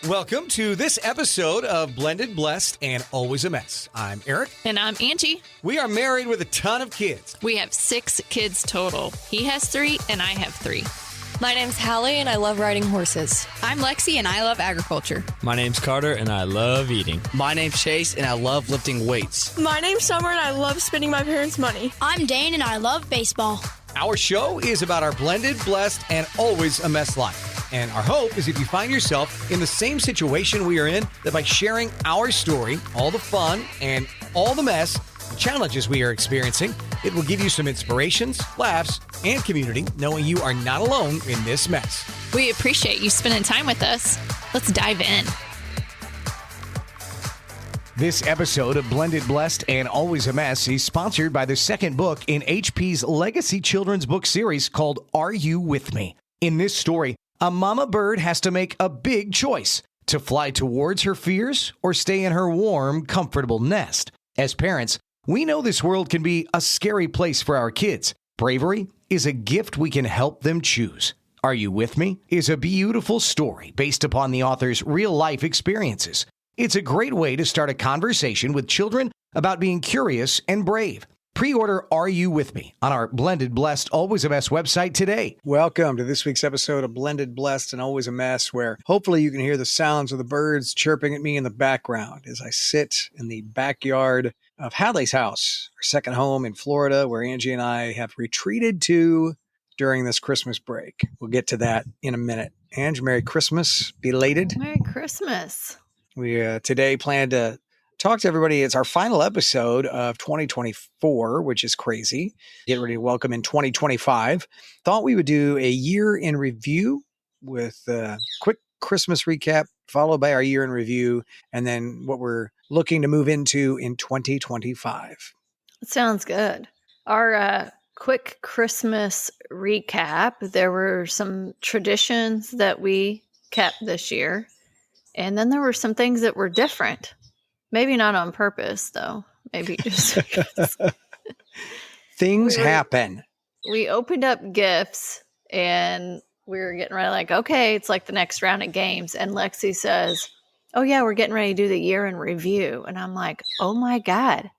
Welcome to this episode of Blended, Blessed, and Always a Mess. I'm Eric. And I'm Angie. We are married with a ton of kids. We have 6 kids total. He has 3 and I have 3. My name's Hallie and I love riding horses. I'm Lexi and I love agriculture. My name's Carter and I love eating. My name's Chase and I love lifting weights. My name's Summer and I love spending my parents' money. I'm Dane and I love baseball. Our show is about our blended, blessed, and always a mess life. And our hope is if you find yourself in the same situation we are in, that by sharing our story, all the fun and all the mess, the challenges we are experiencing, it will give you some inspirations, laughs, and community, knowing you are not alone in this mess. We appreciate you spending time with us. Let's dive in. This episode of Blended, Blessed, and Always a Mess is sponsored by the second book in HP's legacy children's book series called Are You With Me? In this story, a mama bird has to make a big choice to fly towards her fears or stay in her warm, comfortable nest. As parents, we know this world can be a scary place for our kids. Bravery is a gift we can help them choose. Are You With Me? Is a beautiful story based upon the author's real-life experiences. It's a great way to start a conversation with children about being curious and brave. Pre-order Are You With Me on our Blended, Blessed, Always a Mess website today. Welcome to this week's episode of Blended, Blessed, and Always a Mess, where hopefully you can hear the sounds of the birds chirping at me in the background as I sit in the backyard of Hallie's house, our second home in Florida, where Angie and I have retreated to during this Christmas break. We'll get to that in a minute. Angie, Merry Christmas, belated. Merry Christmas. We today plan to talk to everybody. It's our final episode of 2024, which is crazy. Get ready to welcome in 2025. Thought we would do a year in review with a quick Christmas recap, followed by our year in review, and then what we're looking to move into in 2025. Sounds good. Our quick Christmas recap, there were some traditions that we kept this year, and then there were some things that were different. Maybe not on purpose, though. Maybe just because. Things happen. We opened up gifts and we were getting ready, like, okay, it's like the next round of games. And Lexi says, oh, yeah, we're getting ready to do the year in review. And I'm like, oh, my God.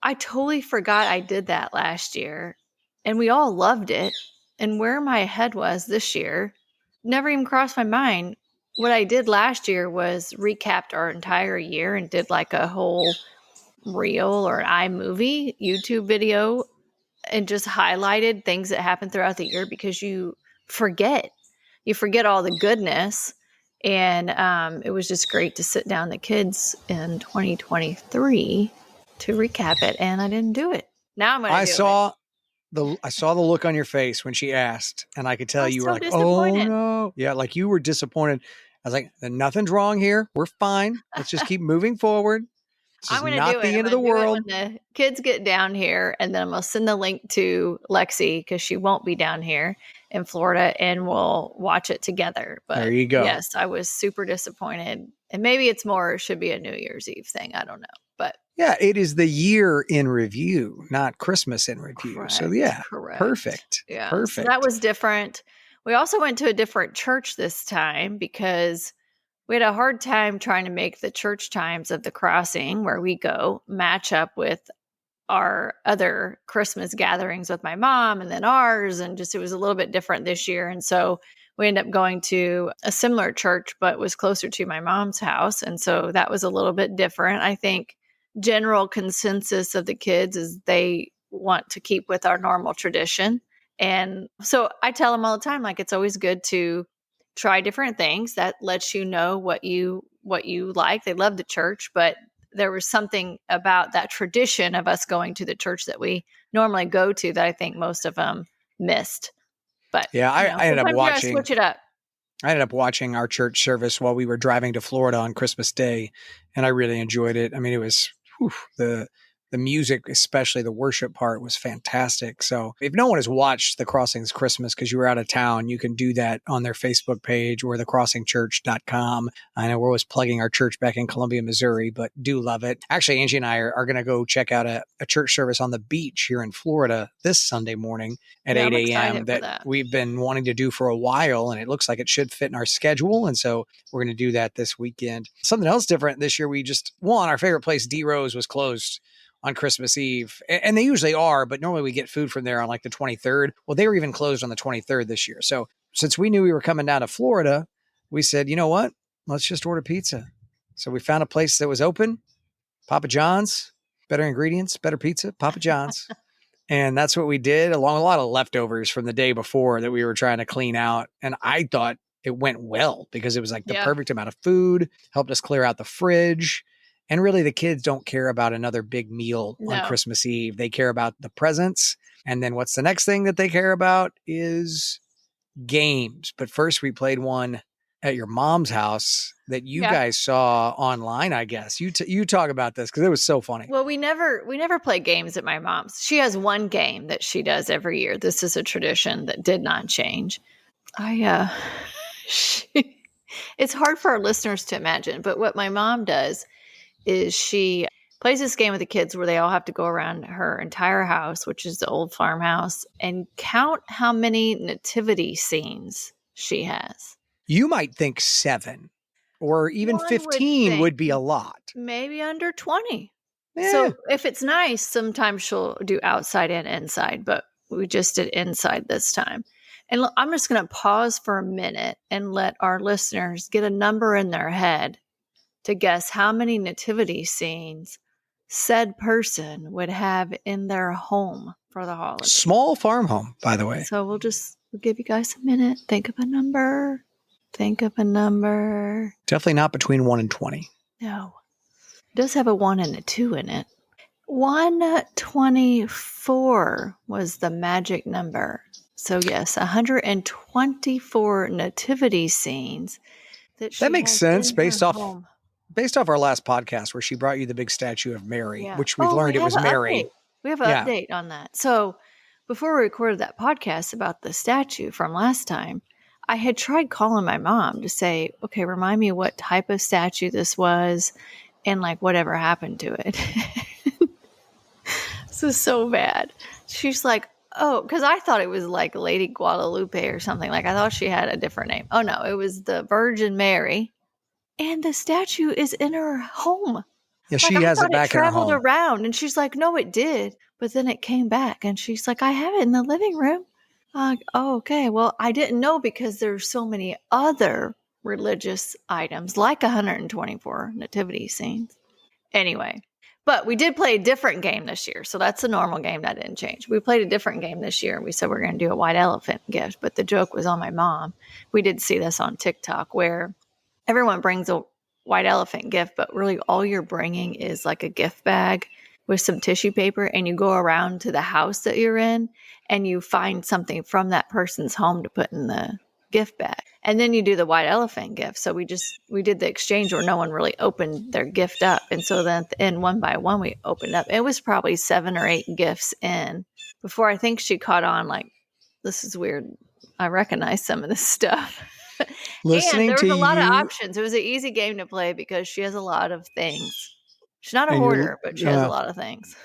I totally forgot I did that last year. And we all loved it. And where my head was this year never even crossed my mind. What I did last year was recapped our entire year and did like a whole reel or iMovie YouTube video and just highlighted things that happened throughout the year because you forget all the goodness. And it was just great to sit down the kids in 2023 to recap it. And I didn't do it. Now I'm going to do it. I saw the look on your face when she asked, and I could tell you were like, oh no. Yeah, like you were disappointed. I was like, nothing's wrong here. We're fine. Let's just keep moving forward. I'm going to do it. The end of the world. When the kids get down here, and then I'm going to send the link to Lexi because she won't be down here in Florida, and we'll watch it together. But there you go. Yes, I was super disappointed. And maybe it should be a New Year's Eve thing. I don't know. But yeah, it is the year in review, not Christmas in review. Correct, so yeah, correct. Perfect. Yeah, perfect. So that was different. We also went to a different church this time because we had a hard time trying to make the church times of the crossing where we go match up with our other Christmas gatherings with my mom and then ours. And just, it was a little bit different this year. And so we ended up going to a similar church, but was closer to my mom's house. And so that was a little bit different. I think general consensus of the kids is they want to keep with our normal tradition. And so I tell them all the time, like, it's always good to try different things. That lets you know what you like. They love the church, but there was something about that tradition of us going to the church that we normally go to that I think most of them missed. But yeah, I ended up watching. Switch it up. I ended up watching our church service while we were driving to Florida on Christmas Day, and I really enjoyed it. I mean, it was the music, especially the worship part, was fantastic. So if no one has watched The Crossings Christmas because you were out of town, you can do that on their Facebook page or thecrossingchurch.com. I know we're always plugging our church back in Columbia, Missouri, but do love it. Actually, Angie and I are going to go check out a church service on the beach here in Florida this Sunday morning. at Yeah, 8 I'm a.m. excited for that. we've been wanting to do for a while, and it looks like it should fit in our schedule. And so we're going to do that this weekend. Something else different this year, our favorite place, D Rose, was closed on Christmas Eve. And they usually are, but normally we get food from there on like the 23rd. Well, they were even closed on the 23rd this year. So since we knew we were coming down to Florida, we said, you know what? Let's just order pizza. So we found a place that was open, Papa John's, better ingredients, better pizza, Papa John's. And that's what we did, along with a lot of leftovers from the day before that we were trying to clean out. And I thought it went well because it was like the perfect amount of food, helped us clear out the fridge. And really, the kids don't care about another big meal on Christmas Eve. They care about the presents. And then what's the next thing that they care about is games. But first, we played one at your mom's house that you guys saw online, I guess. You talk about this because it was so funny. Well, we never play games at my mom's. She has one game that she does every year. This is a tradition that did not change. It's hard for our listeners to imagine, but what my mom does is she plays this game with the kids where they all have to go around her entire house, which is the old farmhouse, and count how many nativity scenes she has. You might think 7 or even 15 would be a lot. Maybe under 20. Yeah. So if it's nice, sometimes she'll do outside and inside, but we just did inside this time. And look, I'm just going to pause for a minute and let our listeners get a number in their head to guess how many nativity scenes said person would have in their home for the holidays. Small farm home, by the way. So we'll give you guys a minute. Think of a number. Definitely not between 1 and 20. No. It does have a 1 and a 2 in it. 124 was the magic number. So yes, 124 nativity scenes. That makes sense based off our last podcast where she brought you the big statue of Mary, which we've learned it was Mary. We have an update on that. So before we recorded that podcast about the statue from last time, I had tried calling my mom to say, okay, remind me what type of statue this was and like whatever happened to it. This is so bad. She's like, oh, because I thought it was like Lady Guadalupe or something. Like I thought she had a different name. Oh no, it was the Virgin Mary. And the statue is in her home. Yeah, she has it back in her home. Traveled around, and she's like, no, it did. But then it came back, and she's like, I have it in the living room. I'm like, oh, okay. Well, I didn't know because there's so many other religious items, like 124 nativity scenes. Anyway, but we did play a different game this year. So that's a normal game that didn't change. We played a different game this year. We said we're going to do a white elephant gift, but the joke was on my mom. We did see this on TikTok where everyone brings a white elephant gift, but really all you're bringing is like a gift bag with some tissue paper, and you go around to the house that you're in and you find something from that person's home to put in the gift bag. And then you do the white elephant gift. So we did the exchange where no one really opened their gift up. And so then at the end, one by one, we opened up. It was probably 7 or 8 gifts in before I think she caught on like, this is weird. I recognize some of this stuff. Listening and there was to a lot you, of options. It was an easy game to play because she has a lot of things. She's not a hoarder, but she has a lot of things.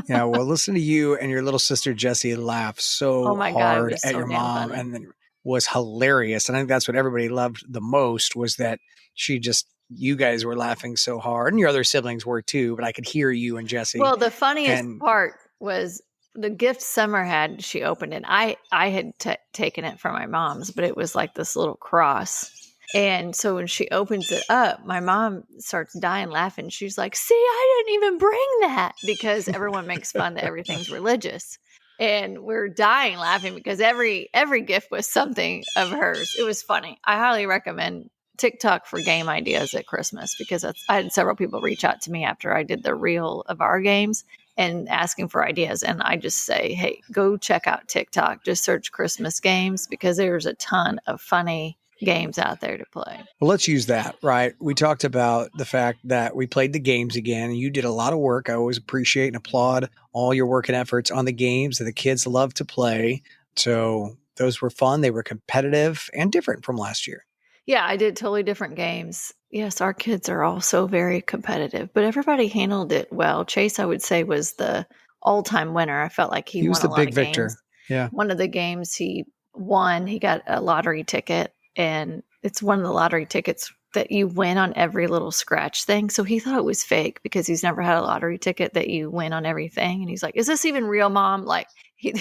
Yeah, well, listen to you and your little sister Jessie laugh so hard at your mom, funny. And then was hilarious. And I think that's what everybody loved the most was that you guys were laughing so hard, and your other siblings were too. But I could hear you and Jessie. Well, the funniest part was the gift Summer had. She opened it. I had taken it from my mom's, but it was like this little cross. And so when she opens it up, my mom starts dying laughing. She's like, see, I didn't even bring that, because everyone makes fun that everything's religious. And we're dying laughing because every gift was something of hers. It was funny. I highly recommend TikTok for game ideas at Christmas, because I had several people reach out to me after I did the reel of our games and asking for ideas. And I just say, hey, go check out TikTok. Just search Christmas games, because there's a ton of funny games out there to play. Well, let's use that, right? We talked about the fact that we played the games again, and you did a lot of work. I always appreciate and applaud all your work and efforts on the games that the kids love to play. So those were fun. They were competitive and different from last year. Yeah, I did totally different games. Yes, our kids are also very competitive, but everybody handled it well. Chase, I would say, was the all-time winner. I felt like he won was the a lot big of victor. games. Yeah. One of the games he won, he got a lottery ticket, and it's one of the lottery tickets that you win on every little scratch thing. So he thought it was fake because he's never had a lottery ticket that you win on everything. And he's like, is this even real, Mom? Like, he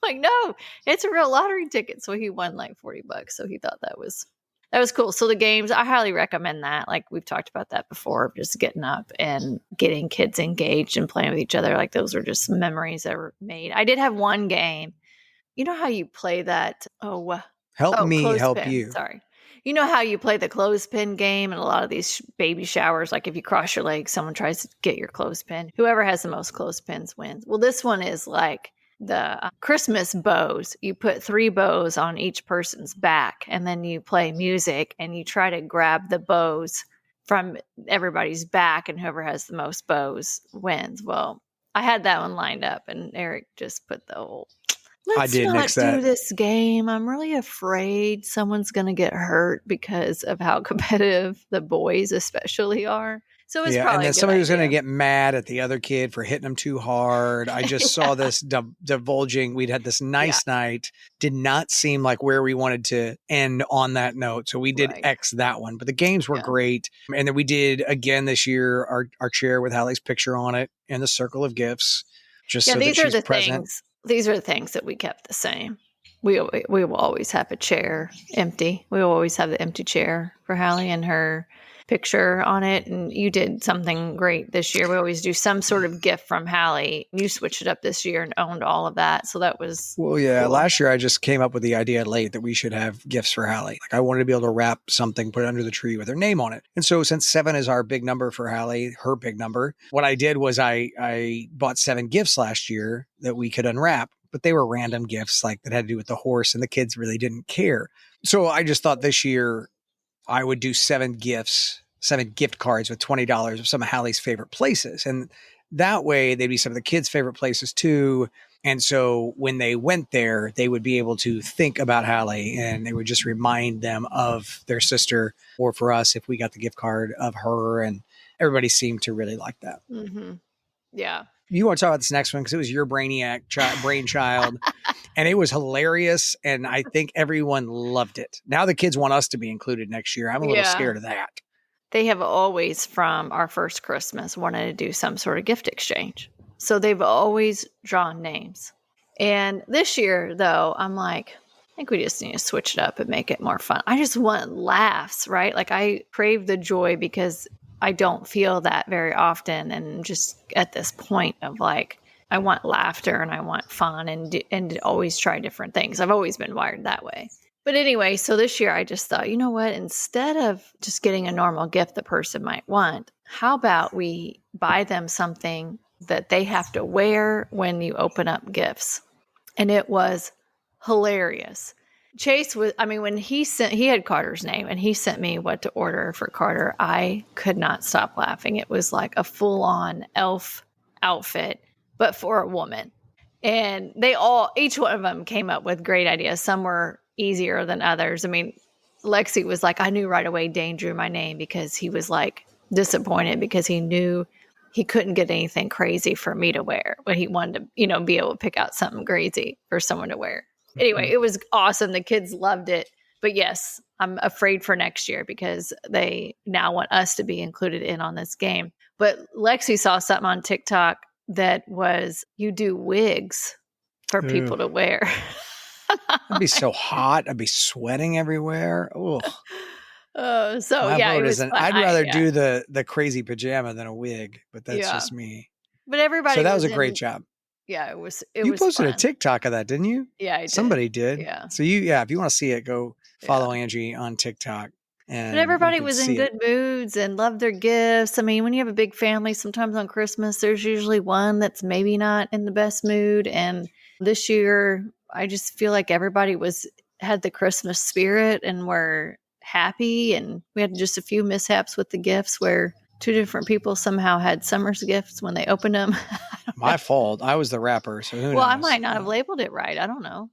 like, no, it's a real lottery ticket. So he won like $40. So he thought that was cool. So the games, I highly recommend that. Like we've talked about that before, just getting up and getting kids engaged and playing with each other. Like those are just memories that were made. I did have one game. You know how you play that? Help me help clothespin. you. Sorry. You know how you play the clothespin game and a lot of these baby showers, like if you cross your legs, someone tries to get your clothespin. Whoever has the most clothespins wins. Well, this one is like the Christmas bows. You put 3 bows on each person's back, and then you play music and you try to grab the bows from everybody's back, and whoever has the most bows wins. Well, I had that one lined up, and Eric just put the whole... Let's not do this game. I'm really afraid someone's going to get hurt because of how competitive the boys especially are. So it's probably and then somebody was going to get mad at the other kid for hitting them too hard. I just saw this divulging. We'd had this nice night. Did not seem like where we wanted to end on that note. So we did X that one. But the games were great. And then we did, again this year, our chair with Hallie's picture on it and the circle of gifts. Just so these that are she's the present. things. These are the things that we kept the same. We will always have a chair empty. We will always have the empty chair for Hallie and her picture on it. And you did something great this year. We always do some sort of gift from Hallie. You switched it up this year and owned all of that. So that was cool. Last year I just came up with the idea late that we should have gifts for Hallie. Like I wanted to be able to wrap something, put it under the tree with her name on it. And so since 7 is our big number for Hallie, her big number, what I did was I bought 7 gifts last year that we could unwrap, but they were random gifts like that had to do with the horse, and the kids really didn't care. So I just thought this year I would do 7 gift cards with $20 of some of Hallie's favorite places. And that way they'd be some of the kids' favorite places too. And so when they went there, they would be able to think about Hallie, and they would just remind them of their sister, or for us, if we got the gift card, of her. And everybody seemed to really like that. Mm-hmm. Yeah. You want to talk about this next one because it was your brainiac brainchild, and it was hilarious. And I think everyone loved it. Now the kids want us to be included next year. I'm a little scared of that. They have always, from our first Christmas, wanted to do some sort of gift exchange. So they've always drawn names. And this year, though, I'm like, I think we just need to switch it up and make it more fun. I just want laughs, right? Like I crave the joy because I don't feel that very often. And just at this point of like, I want laughter and I want fun and always try different things. I've always been wired that way. But anyway, so this year I just thought, you know what, instead of just getting a normal gift the person might want, how about we buy them something that they have to wear when you open up gifts? And it was hilarious. Chase was, when he had Carter's name and he sent me what to order for Carter, I could not stop laughing. It was like a full-on elf outfit, but for a woman. And each one of them came up with great ideas. Some were easier than others. Lexi was like, I knew right away Dane drew my name because he was like disappointed because he knew he couldn't get anything crazy for me to wear, but he wanted to, be able to pick out something crazy for someone to wear. Anyway, it was awesome. The kids loved it. But yes, I'm afraid for next year because they now want us to be included in on this game. But Lexi saw something on TikTok that was, you do wigs for people to wear. It'd be so hot. I'd be sweating everywhere. Oh, it was fun. I'd rather do the crazy pajama than a wig, but that's just me. But everybody. So that was a great job. Yeah, it was. You posted fun. a TikTok of that, didn't you? Yeah, I did. Somebody did. Yeah. So if you want to see it, go follow Angie on TikTok. But everybody was in good moods and loved their gifts. When you have a big family, sometimes on Christmas, there's usually one that's maybe not in the best mood. And this year, I just feel like everybody had the Christmas spirit and were happy. And we had just a few mishaps with the gifts where 2 different people somehow had Summer's gifts when they opened them. My fault. I was the wrapper. So who knows? Well, I might not have labeled it right. I don't know.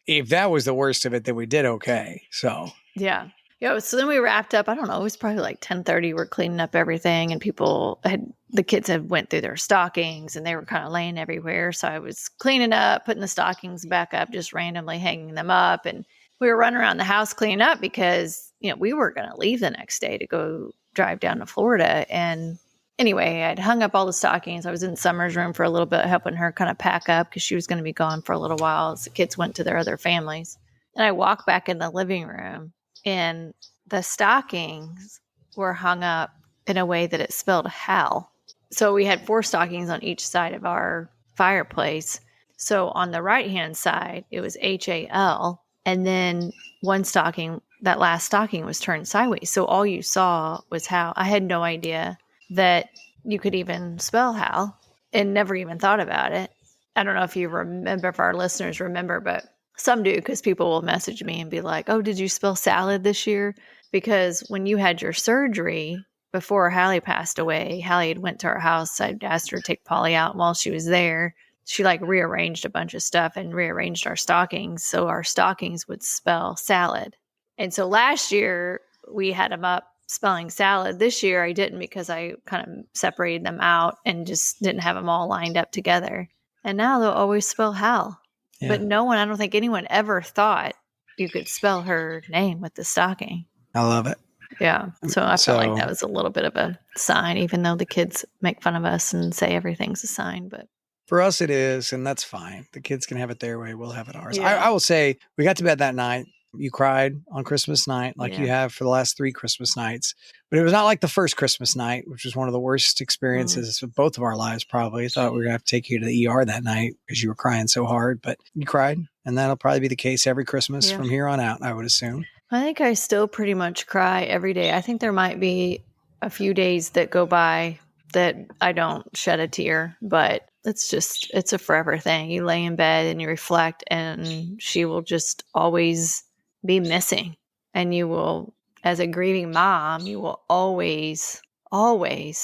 If that was the worst of it, then we did okay. So yeah. So then we wrapped up. I don't know. It was probably like 10:30. We're cleaning up everything, and the kids had went through their stockings, and they were kind of laying everywhere. So I was cleaning up, putting the stockings back up, just randomly hanging them up, and we were running around the house cleaning up because we were going to leave the next day to go drive down to Florida. And anyway, I'd hung up all the stockings. I was in Summer's room for a little bit, helping her kind of pack up because she was going to be gone for a little while as the kids went to their other families. And I walked back in the living room, and the stockings were hung up in a way that it spelled hell. So we had 4 stockings on each side of our fireplace. So on the right-hand side, it was HAL. And then one stocking, that last stocking was turned sideways. So all you saw was how I had no idea that you could even spell Hal and never even thought about it. I don't know if you remember, if our listeners remember, but some do, because people will message me and be like, oh, did you spell salad this year? Because when you had your surgery before Hallie passed away, Hallie had went to our house. I'd asked her to take Polly out. And while she was there, she rearranged a bunch of stuff and rearranged our stockings. So our stockings would spell salad. And so last year we had them up spelling salad. This year I didn't, because I kind of separated them out and just didn't have them all lined up together. And now they'll always spell Hal. Yeah. But I don't think anyone ever thought you could spell her name with the stocking. I love it. Yeah. So I felt like that was a little bit of a sign, even though the kids make fun of us and say everything's a sign. But for us, it is, and that's fine. The kids can have it their way. We'll have it ours. Yeah. I will say, we got to bed that night. You cried on Christmas night like you have for the last 3 Christmas nights. But it was not like the first Christmas night, which was one of the worst experiences of both of our lives, probably. I thought we were going to have to take you to the ER that night because you were crying so hard. But you cried, and that'll probably be the case every Christmas from here on out, I would assume. I think I still pretty much cry every day. I think there might be a few days that go by that I don't shed a tear, but it's a forever thing. You lay in bed and you reflect, and she will just always be missing. And you will, as a grieving mom, you will always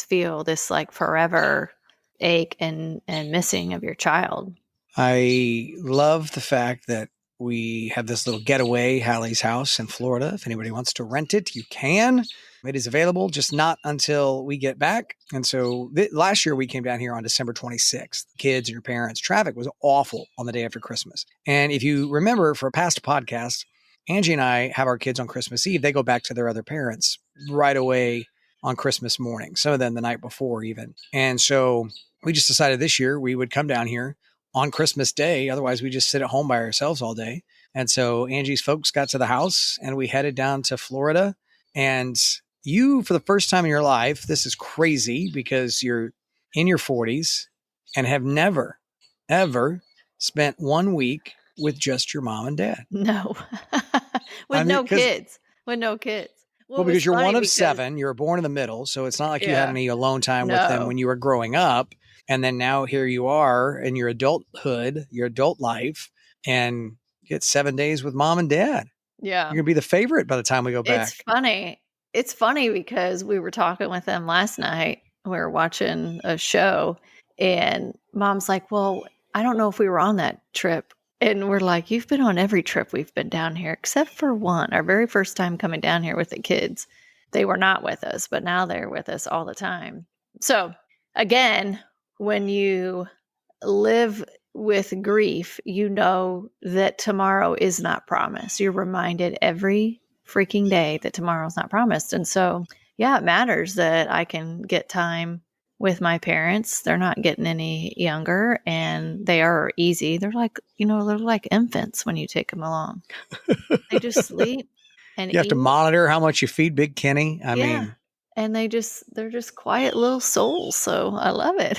feel this forever ache and missing of your child. I love the fact that we have this little getaway, Hallie's house in Florida. If anybody wants to rent it, you can. It is available, just not until we get back. And so last year we came down here on December 26th. Kids and your parents. Traffic was awful on the day after Christmas. And if you remember for a past podcast, Angie and I have our kids on Christmas Eve. They go back to their other parents right away on Christmas morning, some of them the night before even. And so we just decided this year we would come down here on Christmas Day. Otherwise, we just sit at home by ourselves all day. And so Angie's folks got to the house and we headed down to Florida. And you, for the first time in your life, this is crazy because you're in your 40s and have never, ever spent 1 week with just your mom and dad. No. With no kids. Well, because you're one of 7, you were born in the middle. So it's not like you had any alone time with them when you were growing up. And then now here you are in your adulthood, your adult life, and get 7 days with mom and dad. Yeah. You're going to be the favorite by the time we go back. It's funny because we were talking with them last night. We were watching a show and mom's like, well, I don't know if we were on that trip. And we're like, you've been on every trip we've been down here, except for one, our very first time coming down here with the kids. They were not with us, but now they're with us all the time. So again, when you live with grief, you know that tomorrow is not promised. You're reminded every freaking day that tomorrow's not promised. And so, it matters that I can get time with my parents. They're not getting any younger and they are easy. They're they're like infants when you take them along. They just sleep and you have to monitor how much you feed Big Kenny. I mean, and they're just quiet little souls. So I love it.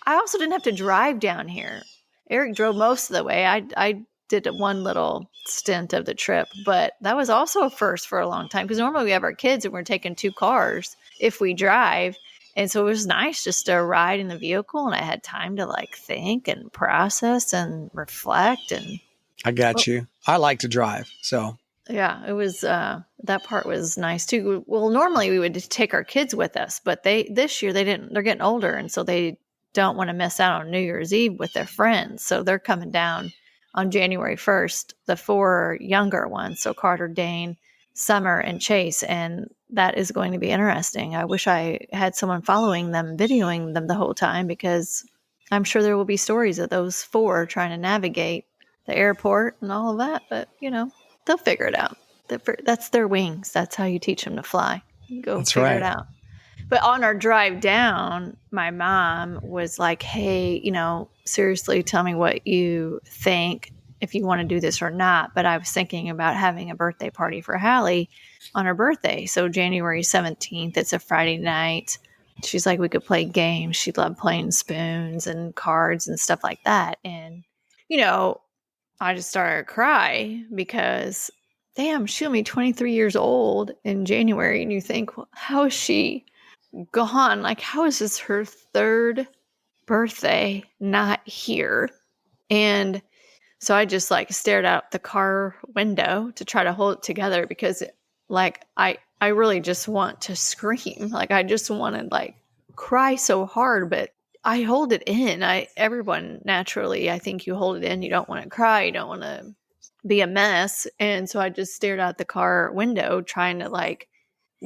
I also didn't have to drive down here. Eric drove most of the way. I did one little stint of the trip, but that was also a first for a long time because normally we have our kids and we're taking 2 cars if we drive. And so it was nice just to ride in the vehicle and I had time to think and process and reflect. And I got you. I like to drive. So yeah, it was, that part was nice too. Well, normally we would just take our kids with us, but this year they're getting older. And so they don't want to miss out on New Year's Eve with their friends. So they're coming down on January 1st, the 4 younger ones. So Carter, Dane, Summer and Chase, and that is going to be interesting. I wish I had someone following them, videoing them the whole time, because I'm sure there will be stories of those four trying to navigate the airport and all of that, but they'll figure it out. That's their wings. That's how you teach them to fly. You go That's figure right. it out. But on our drive down, my mom was like, hey, seriously, tell me what you think, if you want to do this or not. But I was thinking about having a birthday party for Hallie on her birthday. So January 17th, it's a Friday night. She's like, we could play games. She loved playing spoons and cards and stuff like that. And, I just started to cry because, damn, she'll be 23 years old in January. And you think, well, how is she gone? Like, how is this her third birthday not here? And so I just stared out the car window to try to hold it together, because I really just want to scream. Like, I just want to cry so hard, but I hold it in. Everyone naturally, I think you hold it in. You don't want to cry. You don't want to be a mess. And so I just stared out the car window trying to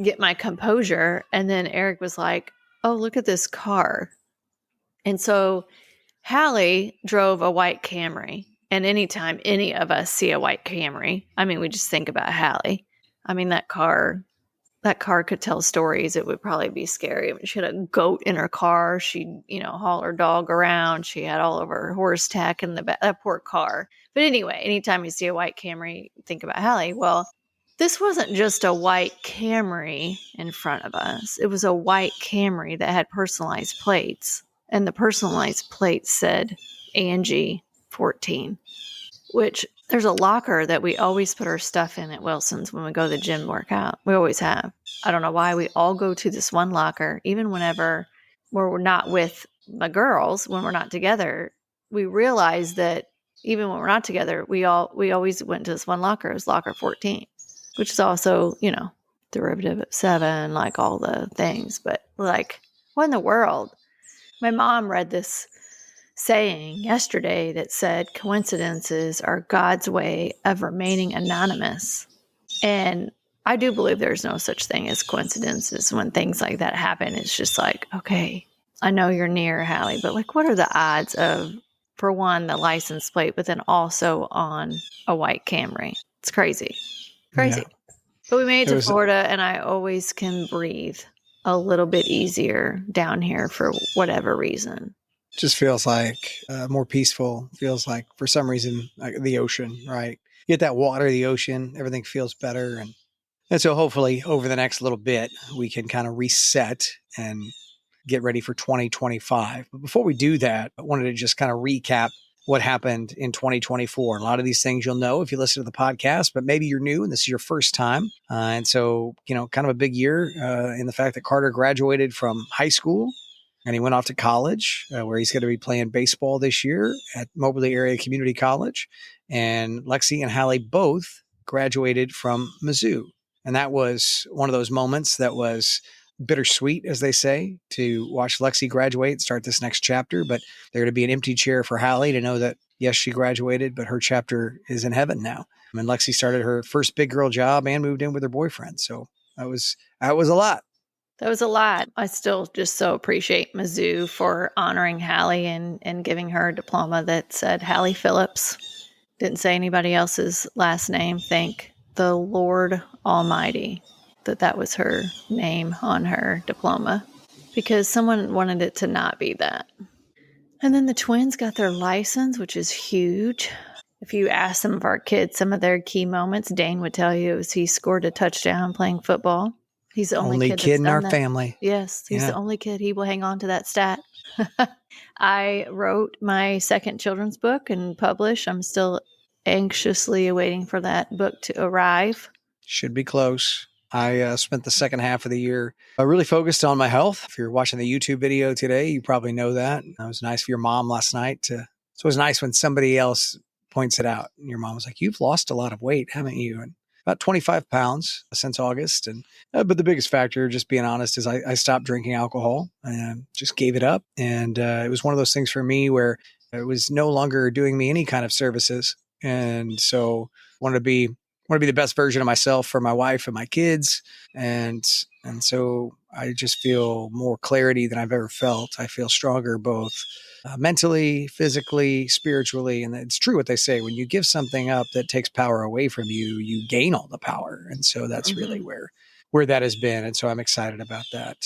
get my composure. And then Eric was like, oh, look at this car. And so Hallie drove a white Camry. And anytime any of us see a white Camry, we just think about Hallie. That car could tell stories. It would probably be scary. She had a goat in her car. She'd, haul her dog around. She had all of her horse tack in the back. That poor car. But anyway, anytime you see a white Camry, think about Hallie. Well, this wasn't just a white Camry in front of us. It was a white Camry that had personalized plates. And the personalized plate said Angie 14, which there's a locker that we always put our stuff in at Wilson's when we go to the gym workout. We always have. I don't know why. We all go to this one locker, even whenever we're not with my girls, when we're not together. We realize that even when we're not together, we always went to this one locker. It was locker 14, which is also, derivative of 7, like all the things. But what in the world? My mom read this saying yesterday that said coincidences are God's way of remaining anonymous. And I do believe there's no such thing as coincidences. When things like that happen, it's just okay, I know you're near, Hallie, but what are the odds of, for one, the license plate, but then also on a white Camry? It's crazy. Yeah. But we made it to Florida, and I always can breathe a little bit easier down here for whatever reason. Just feels more peaceful. Feels like, for some reason, the ocean, right? You get that water, the ocean, everything feels better. And so hopefully over the next little bit, we can kind of reset and get ready for 2025. But before we do that, I wanted to just kind of recap what happened in 2024. A lot of these things you'll know if you listen to the podcast, but maybe you're new and this is your first time. And so, kind of a big year in the fact that Carter graduated from high school. And he went off to college where he's going to be playing baseball this year at Moberly Area Community College. And Lexi and Hallie both graduated from Mizzou. And that was one of those moments that was bittersweet, as they say, to watch Lexi graduate and start this next chapter. But there to be an empty chair for Hallie to know that, yes, she graduated, but her chapter is in heaven now. And Lexi started her first big girl job and moved in with her boyfriend. So that was a lot. That was a lot. I still just so appreciate Mizzou for honoring Hallie and giving her a diploma that said Hallie Phillips. Didn't say anybody else's last name. Thank the Lord Almighty that was her name on her diploma, because someone wanted it to not be that. And then the twins got their license, which is huge. If you ask some of our kids some of their key moments, Dane would tell you it was he scored a touchdown playing football. He's the only kid in our that. family. Yes, he's the only kid. He will hang on to that stat. I wrote my second children's book and published. I'm still anxiously awaiting for that book to arrive. Should be close. I spent the second half of the year really focused on my health. If you're watching the YouTube video today, you probably know that. It was nice for your mom last night. So it was nice when somebody else points it out. And your mom was like, you've lost a lot of weight, haven't you? And about 25 pounds since August. And but the biggest factor, just being honest, is I stopped drinking alcohol and just gave it up. And it was one of those things for me where it was no longer doing me any kind of services. And so wanted to be want to be the best version of myself for my wife and my kids. And so I just feel more clarity than I've ever felt. I feel stronger both mentally, physically, spiritually. And it's true what they say. When you give something up that takes power away from you, you gain all the power. And so that's really where that has been. And so I'm excited about that.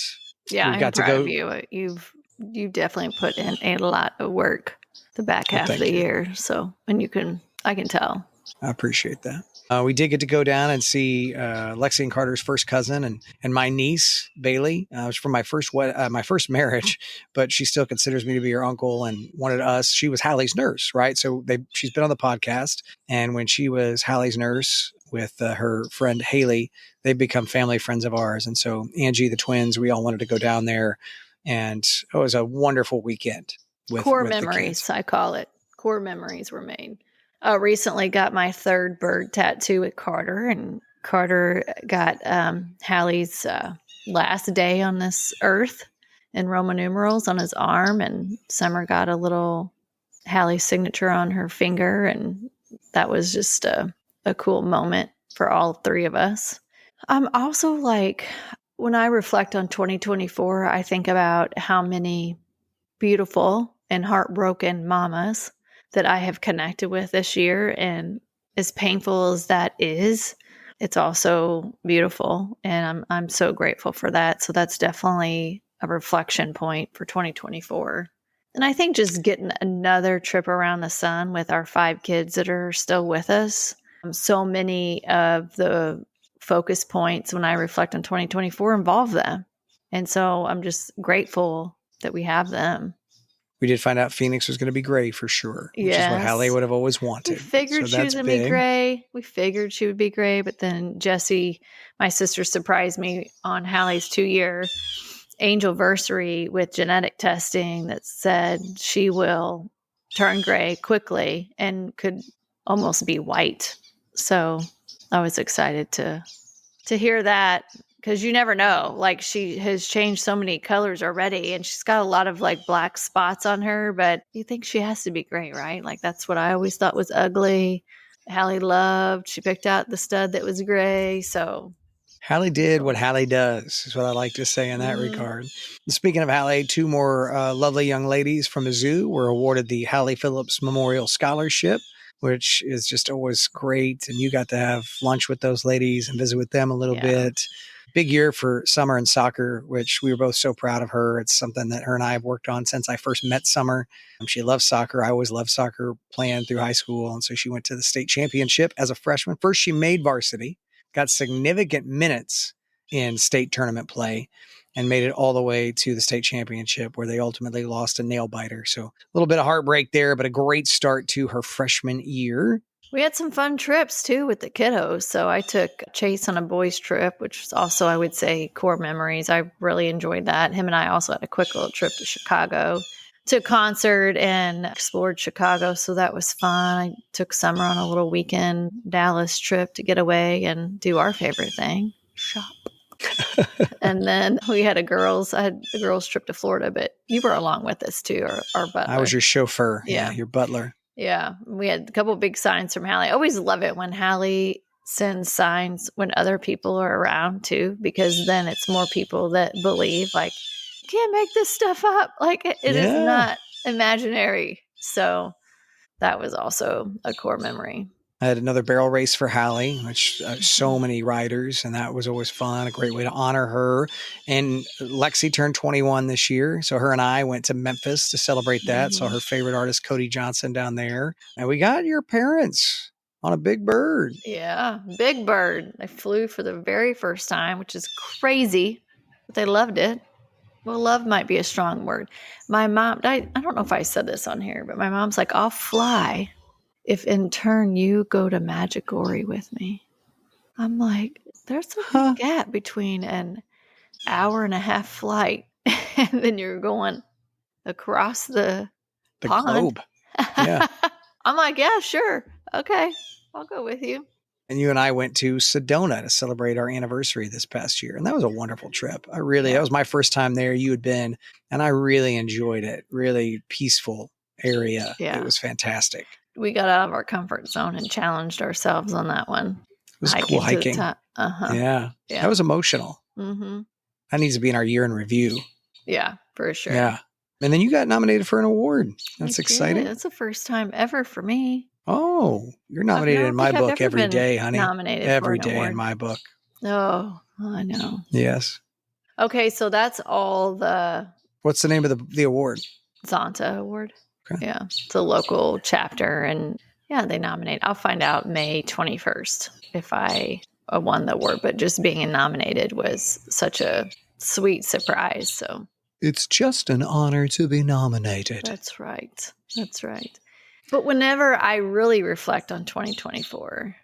Yeah, We've I'm proud of you. You've definitely put in a lot of work the back half of the year. So, and I can tell. I appreciate that. We did get to go down and see Lexi and Carter's first cousin and my niece Bailey. It was from my first marriage, but she still considers me to be her uncle and wanted us. She was Hallie's nurse, right? So she's been on the podcast, and when she was Hallie's nurse with her friend Haley, they've become family friends of ours. And so Angie, the twins, we all wanted to go down there, and it was a wonderful weekend. Core memories, I call it. Core memories were made. Recently got my third bird tattoo with Carter, and Carter got Hallie's last day on this earth in Roman numerals on his arm, and Summer got a little Hallie's signature on her finger, and that was just a cool moment for all three of us. I'm also like, when I reflect on 2024, I think about how many beautiful and heartbroken mamas that I have connected with this year. And as painful as that is, it's also beautiful. And I'm so grateful for that. So that's definitely a reflection point for 2024. And I think just getting another trip around the sun with our 5 kids that are still with us. So many of the focus points when I reflect on 2024 involve them. And so I'm just grateful that we have them. We did find out Phoenix was going to be gray for sure, which is what Hallie would have always wanted. We figured she was going to be gray. We figured she would be gray, but then Jessie, my sister, surprised me on Hallie's 2-year angelversary with genetic testing that said she will turn gray quickly and could almost be white. So I was excited to hear that, because you never know. Like, she has changed so many colors already, and she's got a lot of like black spots on her, but you think she has to be gray, right? Like, that's what I always thought was ugly. Hallie loved. She picked out the stud that was gray. So Hallie did what Hallie does, is what I like to say in that regard. And speaking of Hallie, 2 more lovely young ladies from the zoo were awarded the Hallie Phillips Memorial Scholarship, which is just always great. And you got to have lunch with those ladies and visit with them a little bit. Big year for Summer in soccer, which we were both so proud of her. It's something that her and I have worked on since I first met Summer. She loves soccer. I always loved soccer playing through high school. And so she went to the state championship as a freshman. First, she made varsity, got significant minutes in state tournament play, and made it all the way to the state championship, where they ultimately lost a nail biter. So a little bit of heartbreak there, but a great start to her freshman year. We had some fun trips too with the kiddos. So I took Chase on a boys trip, which was also, I would say, core memories. I really enjoyed that. Him and I also had a quick little trip to Chicago, to a concert, and explored Chicago. So that was fun. I took Summer on a little weekend Dallas trip to get away and do our favorite thing, shop. And then I had the girls trip to Florida, but you were along with us too, our butler. I was your chauffeur. Yeah, your butler. Yeah, we had a couple of big signs from Hallie. I always love it when Hallie sends signs when other people are around too, because then it's more people that believe, like, you can't make this stuff up. Like, it is not imaginary. So that was also a core memory. I had another barrel race for Hallie, which so many riders, and that was always fun. A great way to honor her. And Lexi turned 21 this year, so her and I went to Memphis to celebrate that. Saw her favorite artist, Cody Johnson, down there. And we got your parents on a big bird. Yeah, big bird. They flew for the very first time, which is crazy, but they loved it. Well, love might be a strong word. My mom, I don't know if I said this on here, but my mom's like, I'll fly if in turn you go to Maggicore with me. I'm like, there's a big gap between an hour-and-a-half flight and then you're going across the pond. Globe. Yeah. I'm like, yeah, sure. Okay, I'll go with you. And you and I went to Sedona to celebrate our anniversary this past year. And that was a wonderful trip. That was my first time there. You had been, and I really enjoyed it. Really peaceful area. Yeah. It was fantastic. We got out of our comfort zone and challenged ourselves on that one. It was cool hiking. Yeah. Yeah. That was emotional. Mm-hmm. That needs to be in our year in review. Yeah, for sure. Yeah. And then you got nominated for an award. I That's did. exciting. That's the first time ever for me. Oh, you're nominated in my book every day, honey. Nominated Every for an day award. in my book. Oh, I know. Yes. Okay, so that's all the What's the name of the award? Zonta Award. Okay. Yeah, it's a local chapter, and yeah, they nominate. I'll find out May 21st if I won the award, but just being nominated was such a sweet surprise. So It's just an honor to be nominated. that's right. That's right. But whenever I really reflect on 2024,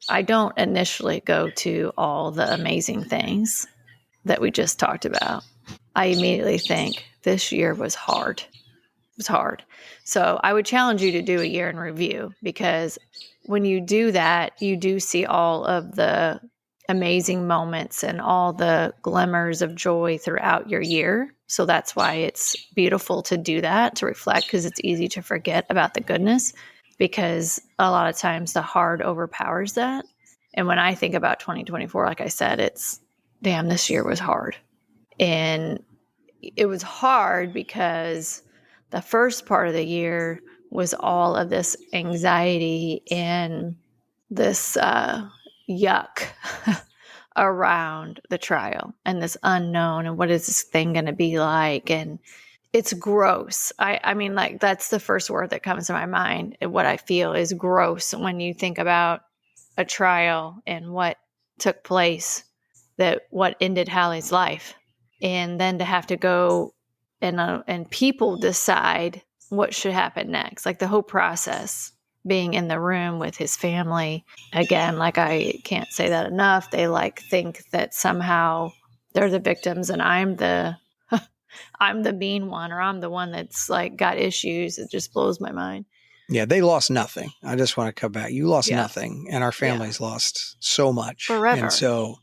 I don't initially go to all the amazing things that we just talked about. I immediately think this year was hard. It was hard. So I would challenge you to do a year in review, because when you do that, you do see all of the amazing moments and all the glimmers of joy throughout your year. So that's why it's beautiful to do that, to reflect, because it's easy to forget about the goodness, because a lot of times the hard overpowers that. And when I think about 2024, like I said, it's, damn, this year was hard. And it was hard because the first part of the year was all of this anxiety and this yuck around the trial and this unknown and what is this thing going to be like. And it's gross. I mean, like, that's the first word that comes to my mind. And what I feel is gross when you think about a trial and what took place, what ended Hallie's life. And then to have to go and people decide what should happen next. Like the whole process, being in the room with his family. Again, like, I can't say that enough. They think that somehow they're the victims and I'm the mean one, or I'm the one that's got issues. It just blows my mind. Yeah, they lost nothing. I just want to come back. You lost nothing, and our families lost so much. Forever. And so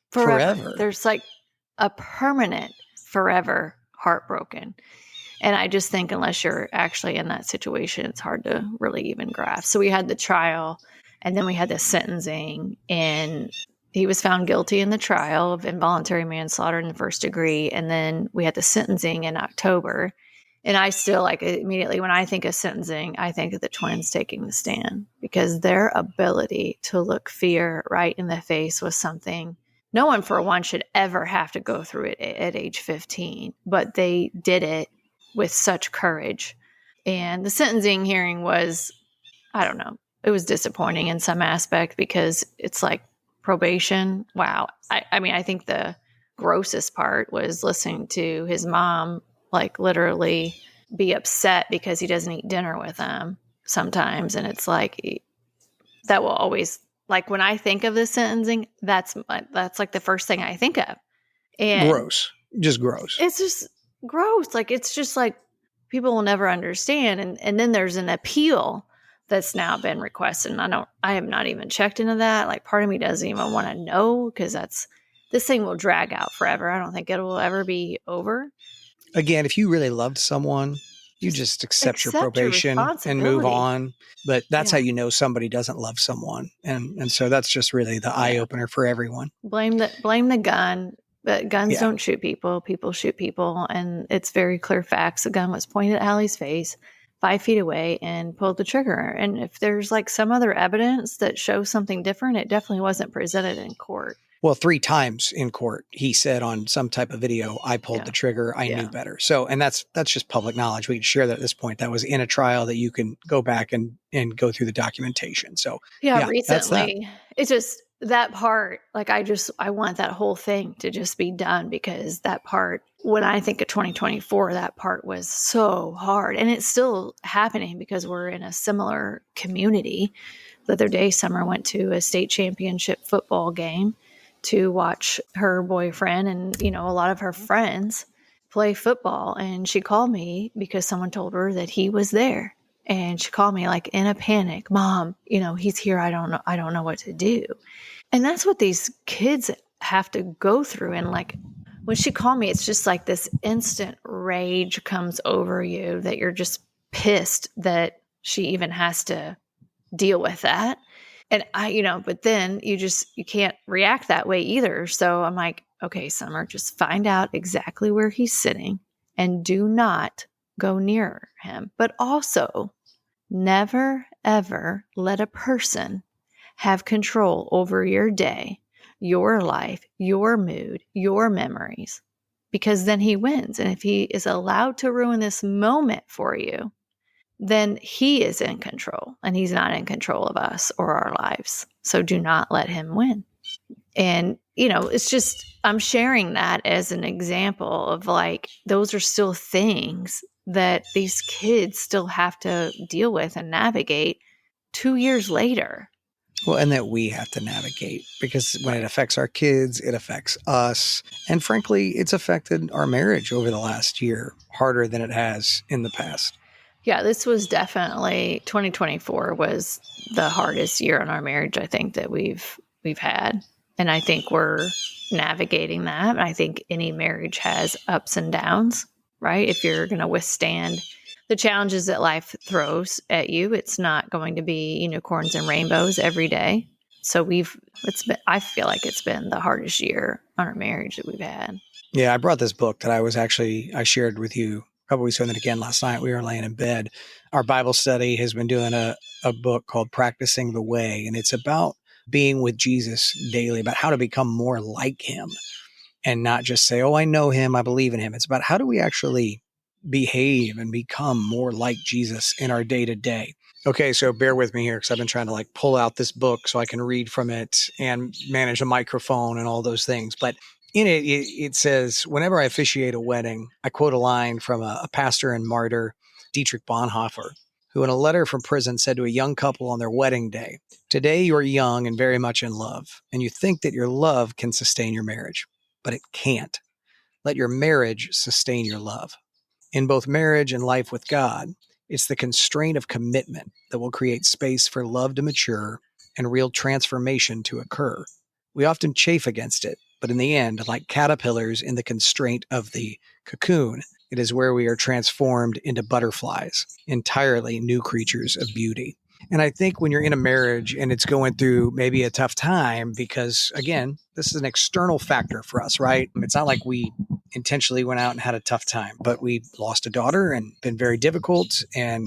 forever. There's a permanent forever heartbroken. And I just think unless you're actually in that situation, it's hard to really even grasp. So we had the trial, and then we had the sentencing, and he was found guilty in the trial of involuntary manslaughter in the first degree. And then we had the sentencing in October. And I still, immediately when I think of sentencing, I think of the twins taking the stand, because their ability to look fear right in the face was something no one, for one, should ever have to go through it at age 15. But they did it with such courage. And the sentencing hearing was, I don't know, it was disappointing in some aspect, because it's like probation. Wow. I mean, I think the grossest part was listening to his mom, literally be upset because he doesn't eat dinner with them sometimes. And it's that will always, when I think of the sentencing, that's the first thing I think of. And gross. Just gross. It's just gross. It's just people will never understand. And then there's an appeal that's now been requested. And I have not even checked into that. Part of me doesn't even want to know, because this thing will drag out forever. I don't think it will ever be over. Again, if you really loved someone, you just accept your probation and move on. But that's how you know somebody doesn't love someone. And so that's just really the eye opener for everyone. Blame the gun. But guns don't shoot people. People shoot people. And it's very clear facts. The gun was pointed at Hallie's face 5 feet away and pulled the trigger. And if there's some other evidence that shows something different, it definitely wasn't presented in court. Well, 3 times in court, he said on some type of video, I pulled the trigger. I knew better. So, and that's just public knowledge. We can share that at this point. That was in a trial that you can go back and go through the documentation. So recently, it's just that part. I want that whole thing to just be done, because that part, when I think of 2024, that part was so hard, and it's still happening because we're in a similar community. The other day, Summer went to a state championship football game to watch her boyfriend and, a lot of her friends play football. And she called me because someone told her that he was there. And she called me in a panic. Mom, he's here. I don't know what to do. And that's what these kids have to go through. And when she called me, it's just this instant rage comes over you, that you're just pissed that she even has to deal with that. And but then you can't react that way either. So I'm like, okay, Summer, just find out exactly where he's sitting and do not go near him. But also, never, ever let a person have control over your day, your life, your mood, your memories, because then he wins. And if he is allowed to ruin this moment for you, then he is in control and he's not in control of us or our lives. So do not let him win. And, it's just, I'm sharing that as an example of like, those are still things that these kids still have to deal with and navigate 2 years later. Well, and that we have to navigate, because when it affects our kids, it affects us. And frankly, it's affected our marriage over the last year harder than it has in the past. Yeah, this was definitely 2024 was the hardest year in our marriage, I think, that we've had. And I think we're navigating that. I think any marriage has ups and downs, right? If you're going to withstand the challenges that life throws at you, it's not going to be unicorns and rainbows every day. So I feel like it's been the hardest year on our marriage that we've had. Yeah, I brought this book that I shared with you a couple weeks ago, and then again last night. We were laying in bed. Our Bible study has been doing a book called Practicing the Way, and it's about being with Jesus daily, about how to become more like him and not just say, oh, I know him, I believe in him. It's about how do we actually behave and become more like Jesus in our day to day. Okay, so bear with me here, because I've been trying to pull out this book so I can read from it and manage a microphone and all those things. But in it says, whenever I officiate a wedding, I quote a line from a pastor and martyr, Dietrich Bonhoeffer, who in a letter from prison said to a young couple on their wedding day, today you are young and very much in love, and you think that your love can sustain your marriage, but it can't. Let your marriage sustain your love. In both marriage and life with God, it's the constraint of commitment that will create space for love to mature and real transformation to occur. We often chafe against it, but in the end, like caterpillars in the constraint of the cocoon, it is where we are transformed into butterflies, entirely new creatures of beauty. And I think when you're in a marriage and it's going through maybe a tough time, because again, this is an external factor for us, right? It's not like we intentionally went out and had a tough time, but we lost a daughter and been very difficult. And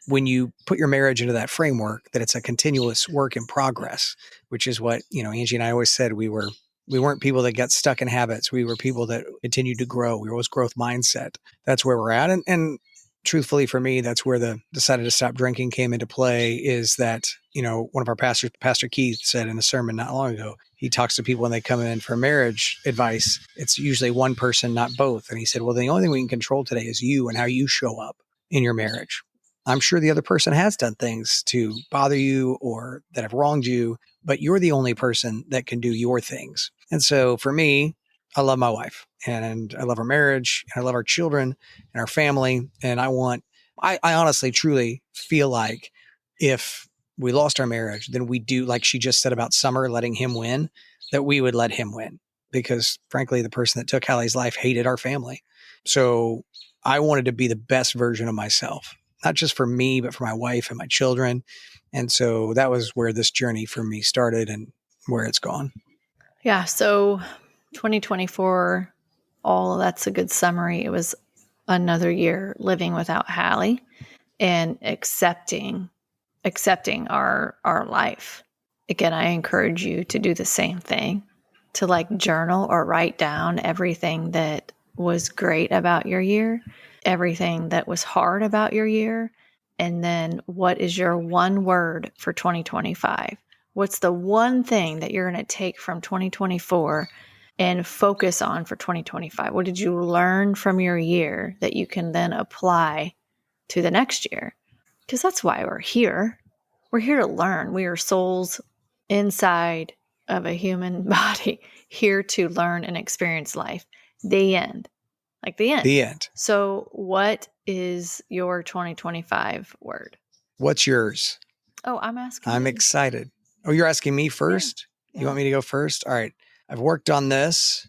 when you put your marriage into that framework, that it's a continuous work in progress, which is what, Angie and I always said, we weren't people that got stuck in habits. We were people that continued to grow. We were always growth mindset. That's where we're at. And truthfully, for me, that's where the decided to stop drinking came into play, is that, one of our pastors, Pastor Keith, said in a sermon not long ago, he talks to people when they come in for marriage advice. It's usually one person, not both. And he said, well, the only thing we can control today is you and how you show up in your marriage. I'm sure the other person has done things to bother you or that have wronged you, but you're the only person that can do your things. And so for me, I love my wife and I love our marriage and I love our children and our family. And I honestly, truly feel like if we lost our marriage, then we do, like she just said about Summer letting him win, that we would let him win, because frankly, the person that took Hallie's life hated our family. So I wanted to be the best version of myself, not just for me, but for my wife and my children. And so that was where this journey for me started and where it's gone. Yeah. So 2024, that's a good summary. It was another year living without Hallie and accepting our life. Again, I encourage you to do the same thing, to journal or write down everything that was great about your year, everything that was hard about your year, and then what is your one word for 2025? What's the one thing that you're going to take from 2024 and focus on for 2025? What did you learn from your year that you can then apply to the next year? Because that's why we're here. We're here to learn. We are souls inside of a human body, here to learn and experience life. The end. The end. The end. So what is your 2025 word? What's yours? Oh, I'm asking. I'm excited. Oh, you're asking me first? Yeah. You want me to go first? All right. I've worked on this,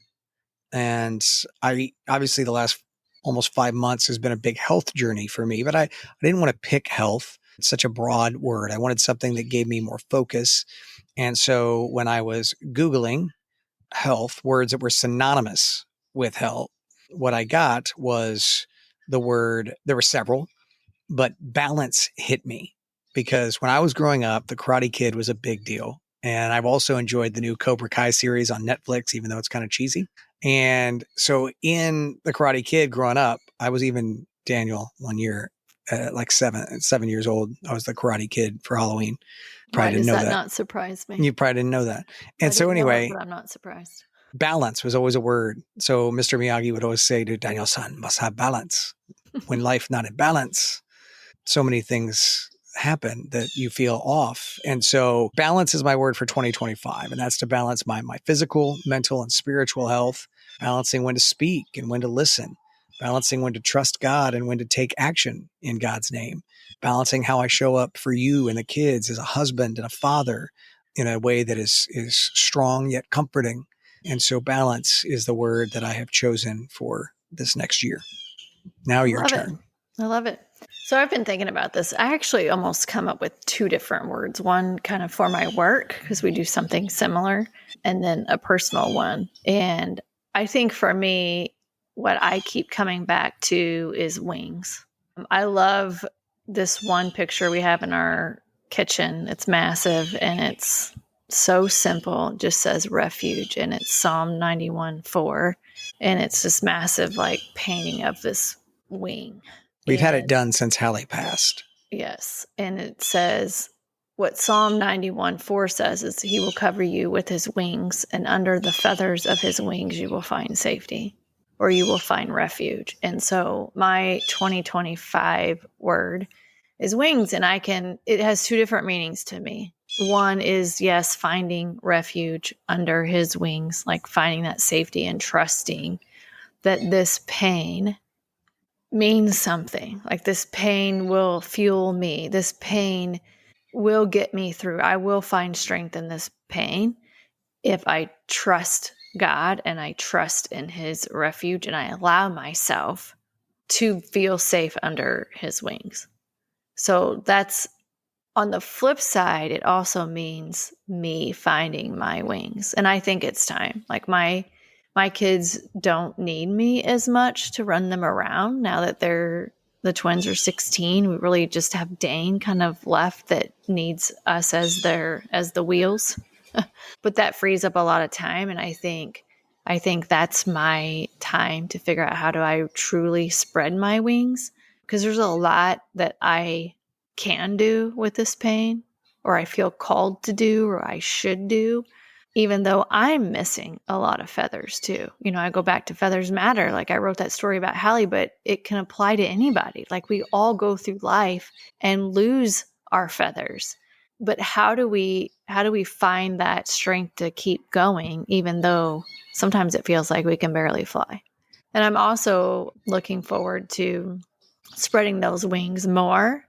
and obviously the last almost 5 months has been a big health journey for me, but I didn't want to pick health. It's such a broad word. I wanted something that gave me more focus. And so when I was Googling health, words that were synonymous with health, what I got was the word, there were several, but balance hit me because when I was growing up, The Karate Kid was a big deal. And I've also enjoyed the new Cobra Kai series on Netflix, even though it's kind of cheesy. And so in The Karate Kid growing up, I was even Daniel one year, like 7 years old. I was the Karate Kid for Halloween. Probably Why didn't does know that that. not surprise me? You probably didn't know that. I And so didn't know it, anyway, but I'm not surprised. balance was always a word. So Mr. Miyagi would always say to Daniel-san, must have balance. When life not in balance, so many things happen that you feel off. And so balance is my word for 2025. And that's to balance my physical, mental, and spiritual health, balancing when to speak and when to listen, balancing when to trust God and when to take action in God's name, balancing how I show up for you and the kids as a husband and a father in a way that is strong yet comforting. And so balance is the word that I have chosen for this next year. Now your turn. I love it. So I've been thinking about this. I actually almost come up with two different words. One kind of for my work, because we do something similar, and then a personal one. And I think for me, what I keep coming back to is wings. I love this one picture we have in our kitchen. It's massive and it's so simple. It just says refuge, and it's Psalm 91:4. And it's this massive like painting of this wing. We've had it done since Hallie passed. Yes. And it says, what Psalm 91:4 says is, he will cover you with his wings, and under the feathers of his wings you will find safety, or you will find refuge. And so my 2025 word is wings. And it has two different meanings to me. One is, yes, finding refuge under his wings, like finding that safety and trusting that this pain means something. Like this pain will fuel me. This pain will get me through. I will find strength in this pain if I trust God and I trust in his refuge and I allow myself to feel safe under his wings. So that's on the flip side. It also means me finding my wings. And I think it's time. Like my kids don't need me as much to run them around now that the twins are 16. We really just have Dane kind of left that needs us as the wheels. But that frees up a lot of time. And I think that's my time to figure out how do I truly spread my wings, because there's a lot that I can do with this pain, or I feel called to do, or I should do, even though I'm missing a lot of feathers too. You know, I go back to Feathers Matter. Like I wrote that story about Hallie, but it can apply to anybody. Like we all go through life and lose our feathers. But how do we find that strength to keep going, even though sometimes it feels like we can barely fly? And I'm also looking forward to spreading those wings more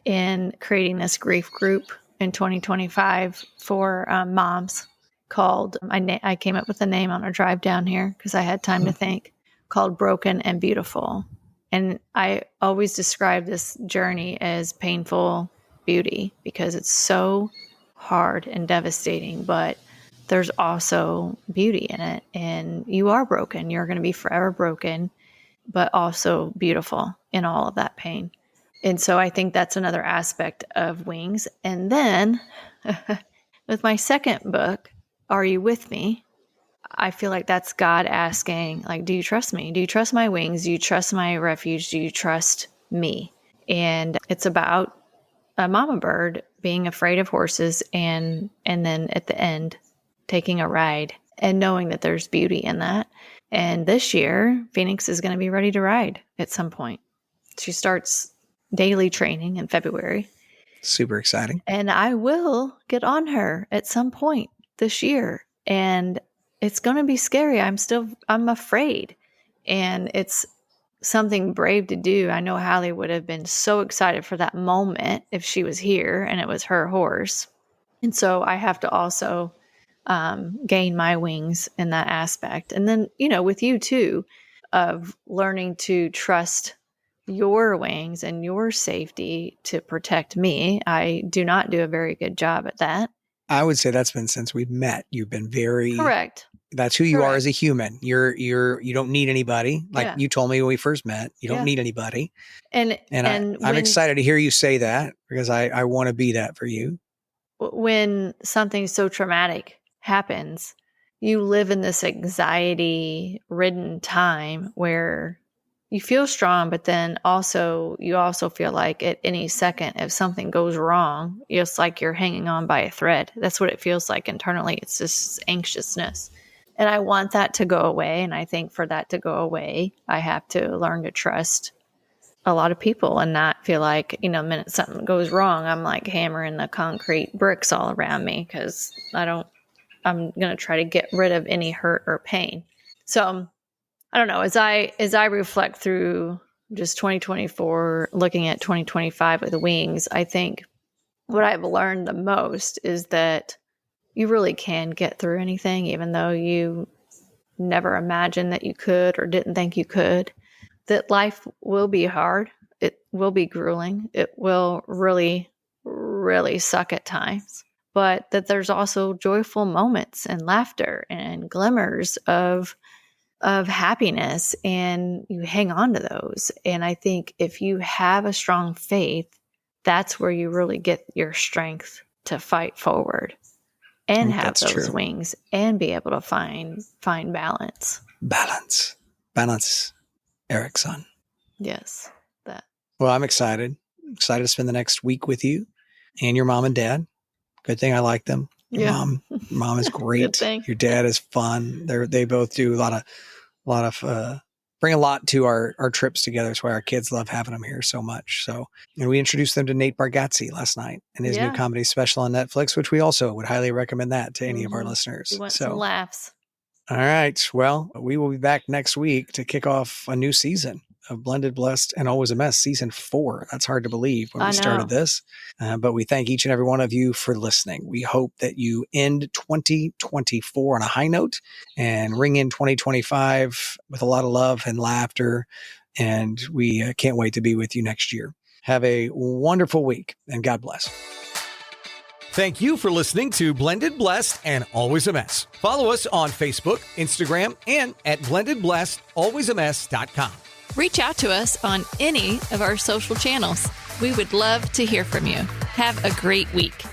in creating this grief group in 2025 for moms called, I came up with a name on our drive down here because I had time to think, called Broken and Beautiful. And I always describe this journey as painful beauty because it's so hard and devastating, but there's also beauty in it. And you are broken. You're going to be forever broken, but also beautiful in all of that pain. And so I think that's another aspect of wings. And then with my second book, Are You With Me? I feel like that's God asking, like, do you trust me? Do you trust my wings? Do you trust my refuge? Do you trust me? And it's about a mama bird being afraid of horses and then at the end taking a ride and knowing that there's beauty in that. And this year, Phoenix is going to be ready to ride at some point. She starts daily training in February. Super exciting. And I will get on her at some point this year. And it's going to be scary. I'm afraid. And it's something brave to do. I know Hallie would have been so excited for that moment if she was here and it was her horse. And so I have to also gain my wings in that aspect. And then, with you too, of learning to trust your wings and your safety to protect me. I do not do a very good job at that. I would say that's been since we've met. You've been very Correct. That's who you are Correct. as a human. You don't need anybody. Like you told me when we first met, you don't need anybody. And I'm excited to hear you say that because I want to be that for you. When something so traumatic happens, you live in this anxiety-ridden time where you feel strong, but then you also feel like at any second, if something goes wrong, it's like you're hanging on by a thread. That's what it feels like internally. It's just anxiousness. And I want that to go away. And I think for that to go away, I have to learn to trust a lot of people and not feel like, the minute something goes wrong, I'm like hammering the concrete bricks all around me because I'm going to try to get rid of any hurt or pain. So I don't know, as I reflect through just 2024, looking at 2025 with the wings, I think what I've learned the most is that you really can get through anything, even though you never imagined that you could or didn't think you could. That life will be hard. It will be grueling. It will really, really suck at times. But that there's also joyful moments and laughter and glimmers of happiness, and you hang on to those. And I think if you have a strong faith, that's where you really get your strength to fight forward and have those wings and be able to find balance. Balance, Eric's. Yes, that. Well, I'm excited to spend the next week with you and your mom and dad. Good thing I like them. Your mom is great. Your dad is fun. They both do a lot of bring a lot to our trips together. That's why our kids love having them here so much. So, and we introduced them to Nate Bargatze last night and his new comedy special on Netflix, which we also would highly recommend that to any of our listeners. You want some laughs. All right. Well, we will be back next week to kick off a new season of Blended, Blessed, and Always a Mess, season 4. That's hard to believe when we started this. But we thank each and every one of you for listening. We hope that you end 2024 on a high note and ring in 2025 with a lot of love and laughter. And we can't wait to be with you next year. Have a wonderful week and God bless. Thank you for listening to Blended, Blessed, and Always a Mess. Follow us on Facebook, Instagram, and at blendedblessedalwaysamess.com. Reach out to us on any of our social channels. We would love to hear from you. Have a great week.